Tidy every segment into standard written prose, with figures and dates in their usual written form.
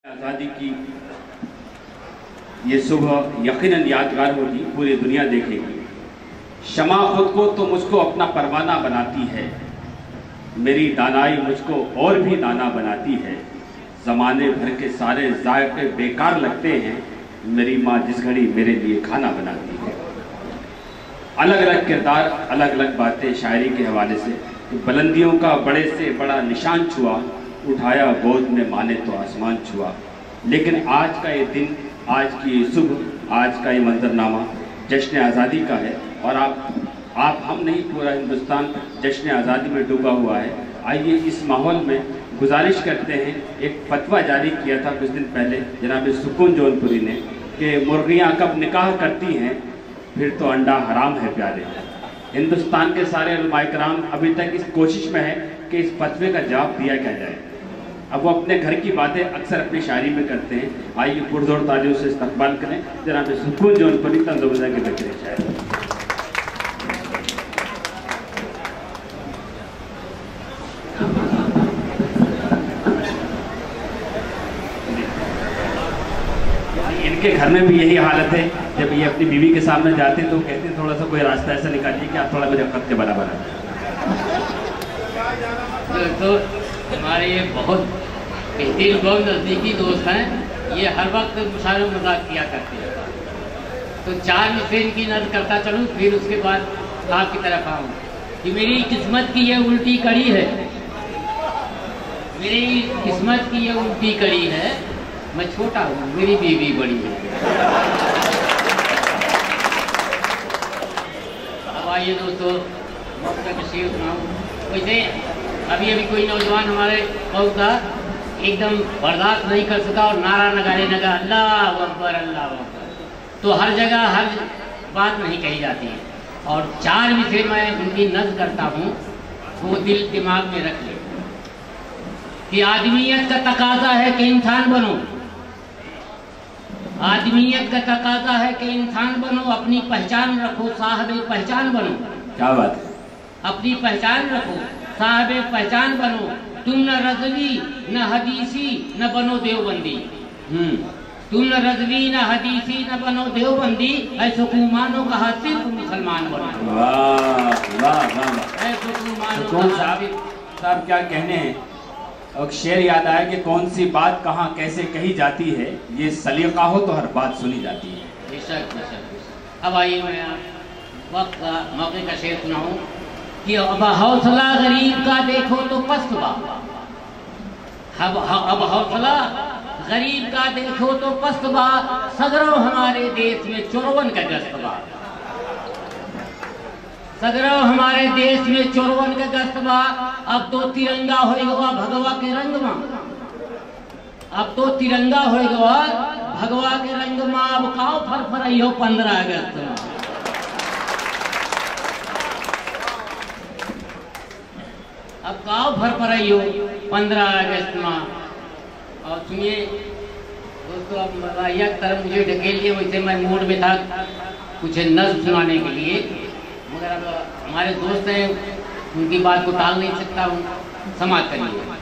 आज़ादी की ये सुबह यकीनन यादगार होगी, पूरी दुनिया देखेगी। शमा खुद को तो मुझको अपना परवाना बनाती है, मेरी दानाई मुझको और भी दाना बनाती है। ज़माने भर के सारे जायके बेकार लगते हैं, मेरी माँ जिस घड़ी मेरे लिए खाना बनाती है। अलग अलग किरदार, अलग अलग बातें शायरी के हवाले से। बुलंदियों का बड़े से बड़ा निशान छुआ, उठाया गोद में माने तो आसमान छुआ। लेकिन आज का ये दिन, आज की ये सुबह, आज का ये मंजरनामा जश्न आज़ादी का है। और आप हम नहीं, पूरा हिंदुस्तान जश्न आज़ादी में डूबा हुआ है। आइए इस माहौल में गुजारिश करते हैं, एक फतवा जारी किया था कुछ दिन पहले जनाब सुकून जौनपुरी ने कि मुर्गियाँ कब निकाह करती हैं फिर तो अंडा हराम है प्यारे। हिंदुस्तान के सारे उलमाए किराम अभी तक इस कोशिश में है कि इस फतवे का जवाब दिया क्या जाए। अब वो अपने घर की बातें अक्सर अपनी शायरी में करते हैं। आइए पुरजोर तालियों से इस्तकबाल करें जनाब सुकून जौनपुरी तंज़ुबज़ा के बेहतरीन शायर। इनके घर में भी यही हालत है, जब ये अपनी बीवी के सामने जाते हैं तो कहते हैं थोड़ा सा कोई रास्ता ऐसा निकालिए कि आप थोड़ा मेरे खत के बराबर हैं। तो हमारे ये बहुत बेहतरीन बहुत नज़दीकी दोस्त हैं, ये हर वक्त मुशायरा मजाक किया करते हैं। तो 4 मिसरे इनकी नज़र करता चलूँ, फिर उसके बाद आपकी तरफ आऊँ कि मेरी किस्मत की ये उल्टी कड़ी है, मेरी किस्मत की ये उल्टी कड़ी है। मैं छोटा हूँ, मेरी बीवी बड़ी है। अब आइए दोस्तों, मौका का शेर सुनाऊँ। वैसे अभी कोई नौजवान हमारे पहुँचा एकदम बर्दाश्त नहीं कर सका और नारा लगाने लगा अल्लाह अकबर अल्लाह अकबर। तो हर जगह हर बात नहीं कही जाती है, और 4 विषय मैं उनकी नज़र करता हूँ, वो दिल दिमाग में रख ले कि आदमियत का तकाजा है कि इंसान बनो, आदमियत का तकाजा है कि इंसान बनो, अपनी पहचान रखो, साहब पहचान बनो। क्या बात है, अपनी पहचान रखो, साहब पहचान बनो। तुम न रज़वी न हदीसी न बनो देवबंदी। तुम न रज़वी न हदीसी न बनो देवबंदी, ऐसे हुकुमानों कहा सिर्फ मुसलमान बनो। वाह वाह वाह, सुकून साहब क्या कहने हैं। और शेर याद आया कि कौन सी बात कहाँ कैसे कही जाती है, ये सलीका हो तो हर बात सुनी जाती है। बेशक बेशक। अब आइए मैं वक्त का मौके का शेर सुनाऊँ कि अब हौसला गरीब का देखो तो पस्त बा, अब हौसला गरीब का देखो तो पस्त बा, सगरों हमारे देश में चोरवन का गश्त बा, सगरों हमारे देश में चोरवन का गश्त बा। अब तो तिरंगा होएगा भगवा के रंग में, अब तो तिरंगा होएगा भगवा के रंग में। अब काओ फरफराइयो 15 अगस्त में। अब काओ फरफराइयो 15 अगस्त में। और सुनिए दोस्तों, अब मज़ाहिया की तरफ मुझे ढकेल लिए, वैसे मैं मूड में था कुछ नज़्म सुनाने के लिए, मगर अब हमारे दोस्त हैं, उनकी बात को टाल नहीं सकता हूँ। समाप्त करिए।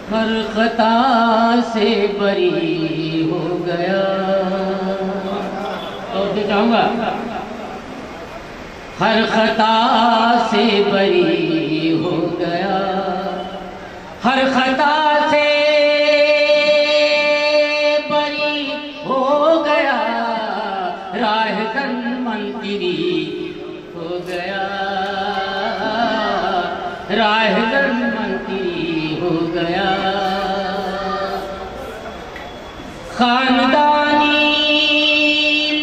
हर खता से बरी हो गया, और जो चाहूँगा, हर खता से बरी हो गया, हर खता से बरी हो गया, राहगन मंत्री हो गया, राहगन मंत्री हो गया। खानदानी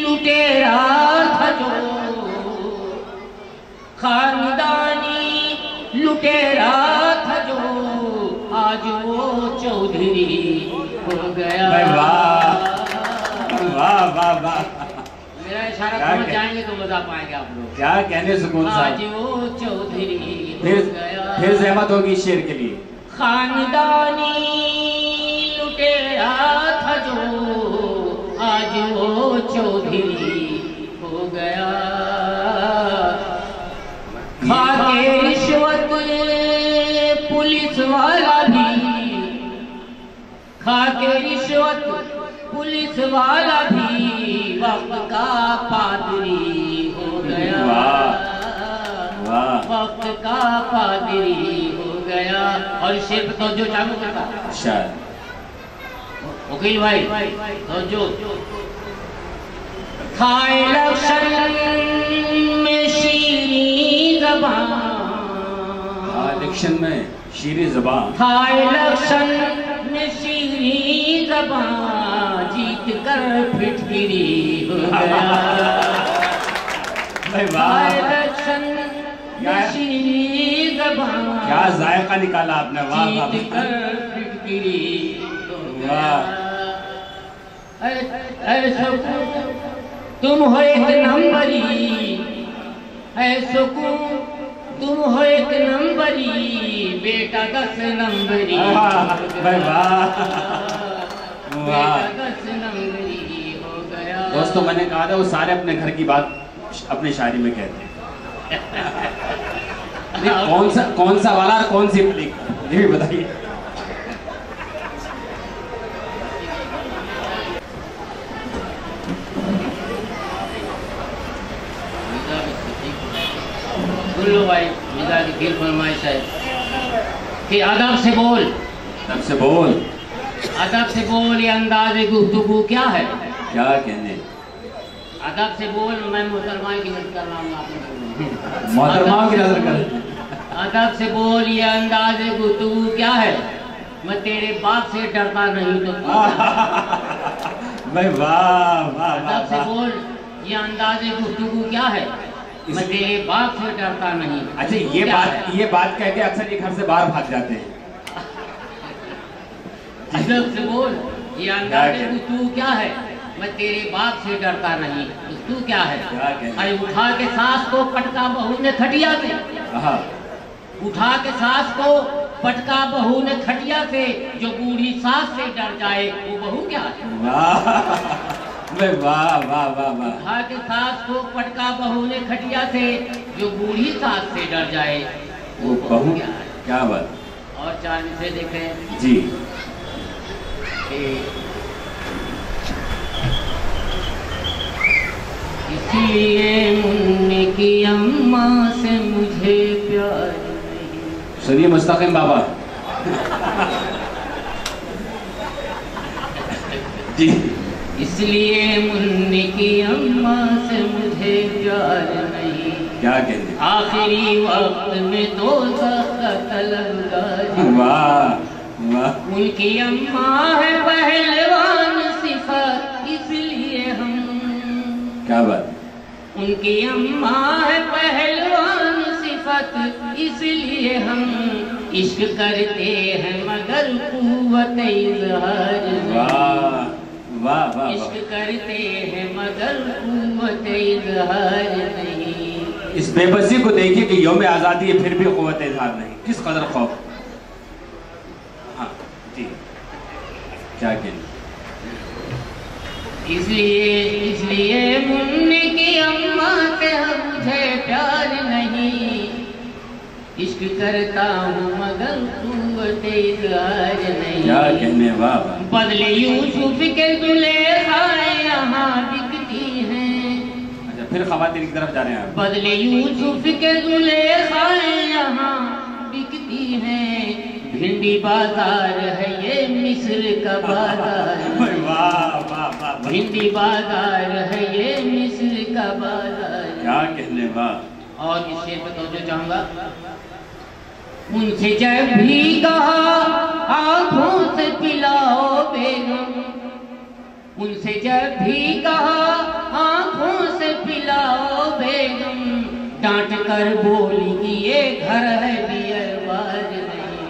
लुटेरा था जो, खानदानी लुटेरा था जो, आज वो चौधरी हो गया। वाह वाह वाह, मेरा इशारा समझ जाएंगे तो मजा पाएंगे आप लोग। क्या कहने सुकून साहब, आज वो चौधरी हो गया। फिर जहमत होगी शेर के लिए। खानदानी लुटेरा था जो, आज वो चौधरी हो गया। खा के रिश्वत पुलिस वाला भी, खा के रिश्वत जरूरत पुलिस वाला भी वक्त का पादरी हो गया। वक्त का पादरी हो गया। और शेर तो जो चालू करता वकील भाई तो जो था इलेक्शन में शीरी ज़बान, इलेक्शन में शीरी ज़बान, था इलेक्शन में शीरी ज़बान, जीत कर फिटकिरी हो गया। इलेक्शन में शीरी ज़बान, क्या जायका निकाला आपने, वाह वाह, जीत कर फिटकिरी हो गया। तुम हो एक नंबरी, ऐसो तुम हो एक नंबरी, बेटा 10 नंबरी, बेटा 10 नंबरी हो गया। दोस्तों मैंने कहा था वो सारे अपने घर की बात अपनी शायरी में कहते हैं। कौन सा वाला और कौन सी पलिक, ये भी बताइए। भाई मिजाज की फरमाइश है कि अदब से बोल, अदब से बोल, अदब से बोल, ये अंदाज़े गुफ्तगू क्या है? क्या कहने? अदब से बोल, मैं मोहतरमा की नजर कर रहा हूँ, आपने मोहतरमा की नजर कर। अदब से बोल, ये अंदाज़े गुफ्तगू क्या है? मैं तेरे बाप से डरता नहीं तो भाई वाह वाह। अदब से बोल, ये अंदाज़े गुफ्तगू क्या है? मैं तेरे बाप से डरता नहीं। अच्छा ये बात कह के अक्सर ये घर से बाहर भाग जाते हैं। अदब से बोल, ये अंदाज़े गुफ्तगू क्या है? मैं तेरे बाप से डरता नहीं तो तू क्या है? अरे उठा के सास को पटका बहू ने खटिया से, उठा के सास को पटका बहू ने खटिया से, जो बूढ़ी सास से डर जाए वो बहू क्या है? वाह वाह वाह वाह। उठा के सास को पटका बहू ने खटिया से, जो बूढ़ी सास से डर जाए वो बहू क्या है? क्या बात। और चांद से देखें जी, इसलिए मुन्ने की अम्मा से मुझे प्यार नहीं। सुनिए मुस्तकिम बाबा जी, इसलिए मुन्ने की अम्मा से मुझे प्यार नहीं। क्या कहते? आखिरी वक्त में तो तलबगार। वाह वाह। उनकी अम्मा है पहलवान सिफत, इसलिए हम, क्या बात। उनकी अम्मा है पहलवान सिफत, इसलिए हम इश्क करते हैं मगर कुव्वत इज़हार नहीं। वाह वाह। इश्क करते हैं मगर कुव्वत इज़हार नहीं। इस बेबसी को देखिए कि यौम आज़ादी है फिर भी कुव्वत इज़हार नहीं, किस कदर खौफ। हाँ जी, क्या कहना? इसलिए मुन्ने की अम्मा से मुझे प्यार नहीं, इश्क करता हूँ मगर कुव्वत इज़हार नहीं। क्या कहने? वाह। बदले यूसुफ के जुलेखाएं यहाँ बिकती हैं। अच्छा फिर ख़वातीन की तरफ जा रहे हैं। बदले यूसुफ के जुलेखाएं यहाँ बिकती हैं। भिंडी बाजार है ये मिस्र का बाजार। वाह वाह वाह। भिंडी बाजार है ये मिस्र का बाजार। क्या कहने? वाह। और इस शेर पर तो चाहूंगा, उनसे जब भी कहा आंखों से पिलाओ बेगम, उनसे जब भी कहा आंखों से पिलाओ बेगम, डांट कर बोली कि ये घर है बियरबाज नहीं।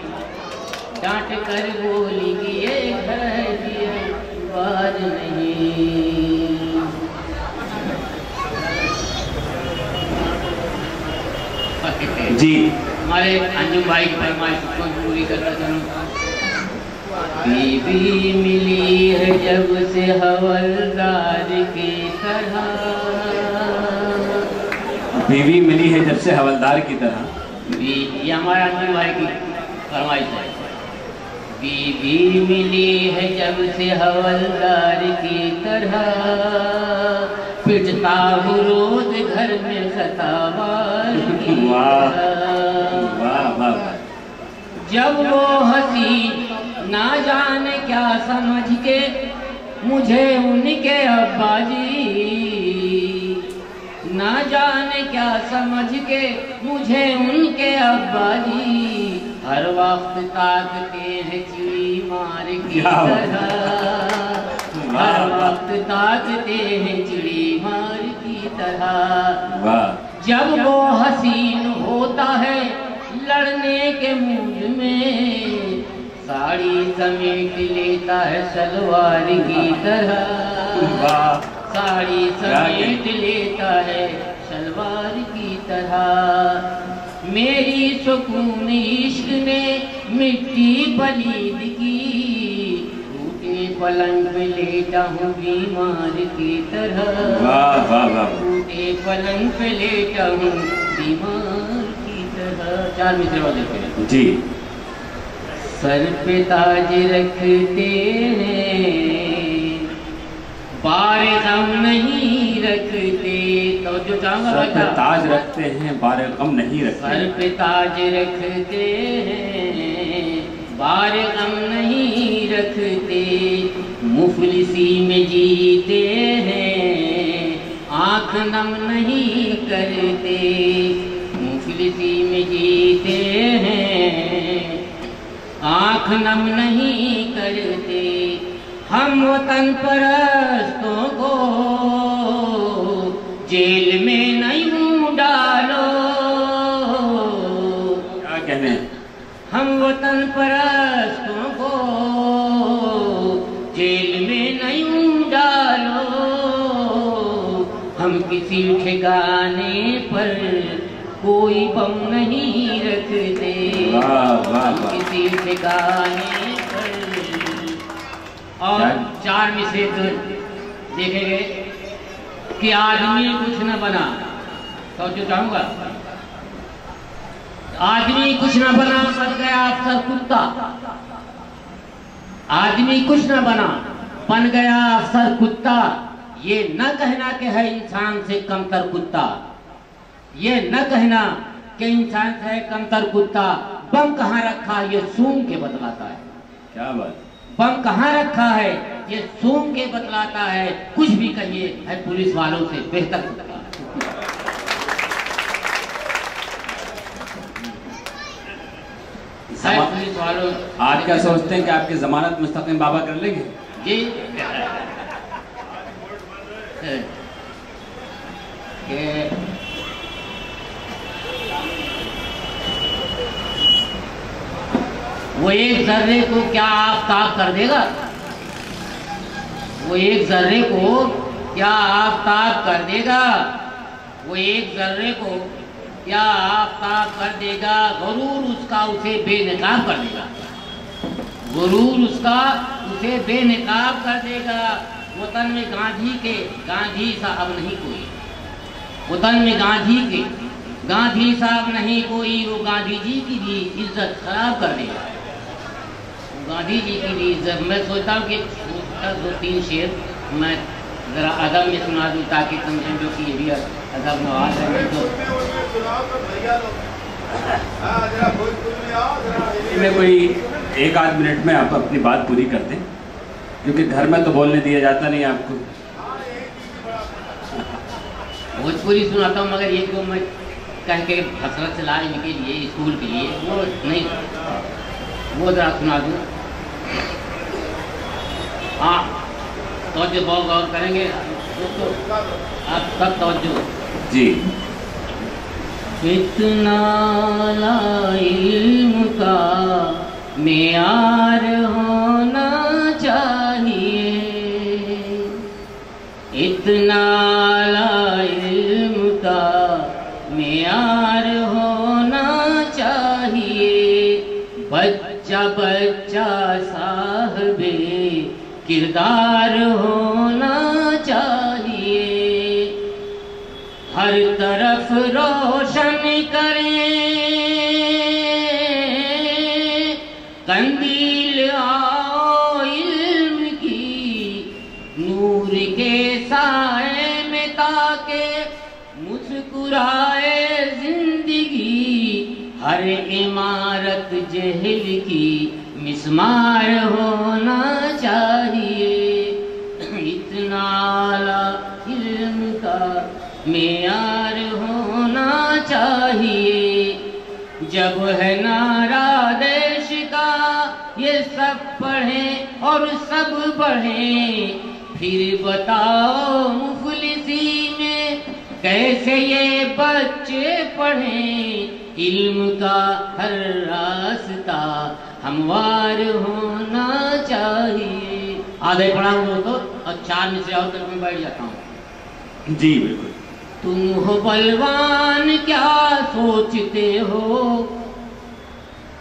डांट कर बोली कि ये घर है बियरबाज नहीं। जी, हमारे अंजुम भाई की फरमाइश को पूरी करना चाहूँ। बीबी मिली है जब से हवलदार की तरह, बीवी मिली है जब से हवलदार की तरह। ये हमारे अंजुम भाई की फरमाइश है। बीवी मिली है जब से हवलदार की तरह, पिटता हूँ रोज घर में सतावार की तरह। जब वो हंसी ना जाने क्या समझ के मुझे उनके अब्बा जी, ना जाने क्या समझ के मुझे उनके अब्बा जी, हर वक्त ताकते हैं चिड़ी मार की तरह, हर वक्त ताकते हैं चिड़ी मार की तरह। जब वो हसीन होता है लड़ने के मूड में, साड़ी समेट लेता है सलवार की तरह, साड़ी समेट लेता है सलवार की तरह। मेरी सुकून इश्क ने मिट्टी पलीद की, टूटे पलंग पे लेटा हूँ बीमार की तरह, टूटे पलंग पे लेटा हूँ बीमार की तरह। 4 मिसरे और देखे जी। सर पे ताज रखते हैं बारे गम नहीं रखते, तो जो चाहूंगा सर पे ताज रखते हैं बारे गम नहीं रखते, सर पे ताज रखते हैं बारे गम नहीं रखते, मुफलिसी में जीते हैं आँख नम नहीं करते, मुफलिसी में जीते हैं आँख नम नहीं करते। हम वतन परस्तों को जेल में नहीं डालो, क्या कहने, हम वतन परस्तों को जेल में नहीं डालो, हम किसी ठिकाने पर कोई बम नहीं रखते, हम किसी ठिकाने पर। और 4 मिसरे तो देखेंगे कि आदमी कुछ न बना, तो जो चाहूंगा आदमी कुछ न बना बन गया अफसर कुत्ता, आदमी कुछ न बना बन गया अफसर कुत्ता, ये न कहना कि है इंसान से कमतर कुत्ता, ये न कहना कि इंसान से कमतर कुत्ता। बम कहाँ रखा है ये सूंघ के बतलाता है, क्या बात, बम कहाँ रखा है ये सूंघ के बतलाता है। कुछ भी कहिए है पुलिस वालों से बेहतर कुत्ता। पुलिस वालों आज क्या सोचते हैं कि आपकी जमानत मुस्तकिम बाबा कर लेंगे जी? वो एक जर्रे को क्या आफताब कर देगा, वो एक जर्रे को क्या आफताब कर देगा, वो एक जर्रे को क्या आफताब कर देगा। गुरूर उसका उसे बेनकाब कर देगा, गुरूर उसका उसे बेनकाब कर देगा। वतन में गांधी सा अब नहीं कोई, वतन में गांधी साहब नहीं कोई, वो गांधी जी की भी इज्जत खराब कर देगा, गांधी जी की भी इज्जत। मैं सोचता हूँ कि 2-3 शेर मैं जरा अदब में सुना दूँ ताकि तुम समझो कि ये भी अदब नवाज है। तो मैं कोई 1-8 मिनट में आप अपनी बात पूरी कर दें, क्योंकि घर में तो बोलने दिया जाता नहीं आपको। भोजपुरी सुनाता हूँ मगर ये क्यों मैं कह के हसरत से ला इनके लिए स्कूल के लिए वो नहीं, वो जरा सुना दूँ। हाँ तवज्जो बहुत गौर करेंगे दोस्तों, आप सब तवज्जो जी। इतना ला इल्म का मेयार होना चाहिए, इतना ला इल्म का मेयार होना चाहिए। बच्चा बच्चा साहबे किरदार होना चाहिए, हर तरफ रोशन करें कंदील नूर के साए में ताके मुस्कुराए जिंदगी, हर इमारत जहल की मिस्मार होना चाहिए। इतना आला इल्म का मेयार होना चाहिए। जब है नारा देश का ये सब पढ़ें और सब बढ़ें, फिर बताओ मुफलिसी में कैसे ये बच्चे पढ़ें। इल्म का हर रास्ता हमवार होना चाहिए। आधे पढ़ा हुआ तो और 4 में से और तक मैं बैठ जाता हूँ। जी बिल्कुल। तुम हो बलवान क्या सोचते हो,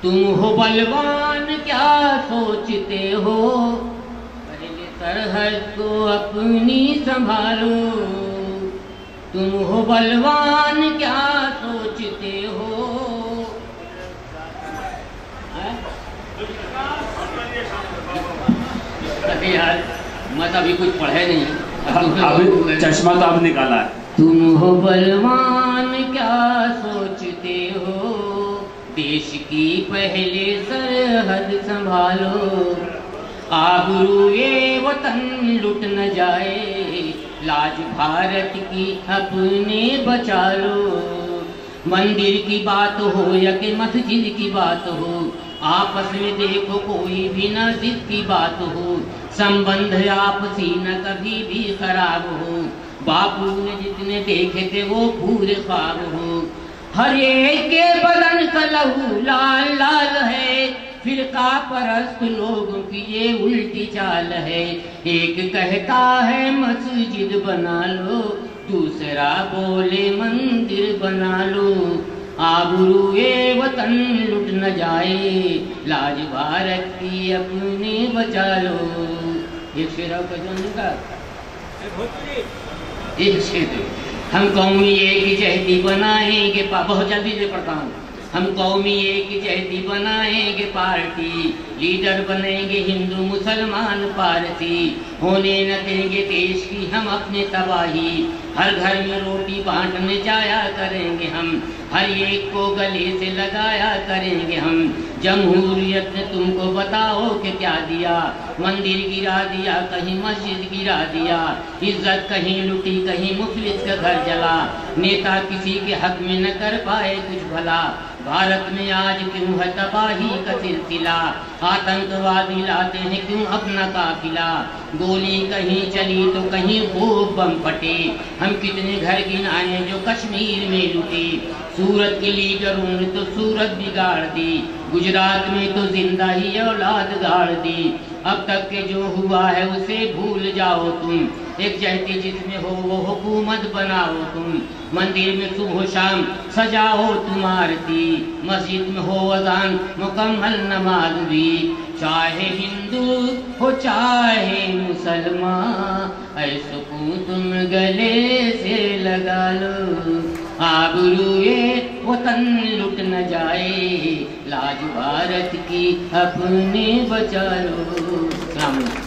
तुम हो बलवान क्या सोचते हो, पहले सरहद को अपनी संभालो। तुम हो बलवान क्या सोचते हो। अरे यार मैं तो अभी कुछ पढ़े नहीं, अभी चश्मा तो अब निकाला है। तुम हो बलवान क्या सोचते हो, देश की पहले सरहद संभालो। आबरूए वतन लुट न जाए, लाज भारत की अपने बचा लो। मंदिर की बात हो या कि मस्जिद की बात हो, आपस में देखो कोई भी न जिद की बात हो। संबंध आपसी न कभी भी खराब हो, बापू ने जितने देखे थे वो पूरे ख्वाब हो। हर एक के बदन का लहू लाल लाल है, फिरका परस्त लोगों की ये उल्टी चाल है। एक कहता है मस्जिद बना लो, दूसरा बोले मंदिर बना लो। आबरूए वतन लुट न जाए, लाज भारत की अपने बचा लो। एक शेर का जोन का एक शेर, हम कौमी एक जहदी बनाएंगे, बहुत जल्दी से पढ़ता हूँ। हम कौमी एक जहदी बनाएंगे पार्टी, लीडर बनेंगे हिंदू मुसलमान पारसी, होने न देंगे देश की हम अपने तबाही। हर घर में रोटी बांटने जाया करेंगे हम, हर एक को गले से लगाया करेंगे हम। जमहूरियत ने तुमको बताओ कि क्या दिया, मंदिर गिरा दिया, कहीं मस्जिद गिरा दिया, इज्जत कहीं लुटी, कहीं मुफलिस का घर जला। नेता किसी के हक में न कर पाए कुछ भला, भारत में आज क्यों है तबाही का सिलसिला। आतंकवादी लाते हैं क्यों अपना काफिला, गोली कहीं चली तो कहीं खूब बम फटे। हम कितने घर गिनाए जो कश्मीर में लुटे, सूरत के लीडरों ने तो सूरत बिगाड़ दी, गुजरात में तो जिंदा ही औलाद गाड़ दी। अब तक के जो हुआ है उसे भूल जाओ तुम, एक जहती जिसमें हो वो हुकूमत बनाओ तुम। मंदिर में सुबह शाम सजाओ तुम आरती, मस्जिद में हो अजान मुकम्मल नमाज भी। चाहे हिंदू हो चाहे मुसलमान, ऐ सुकून तुम गले से लगा लो। आबरूए वतन लुट न जाए, लाज भारत की अपने बचा लो।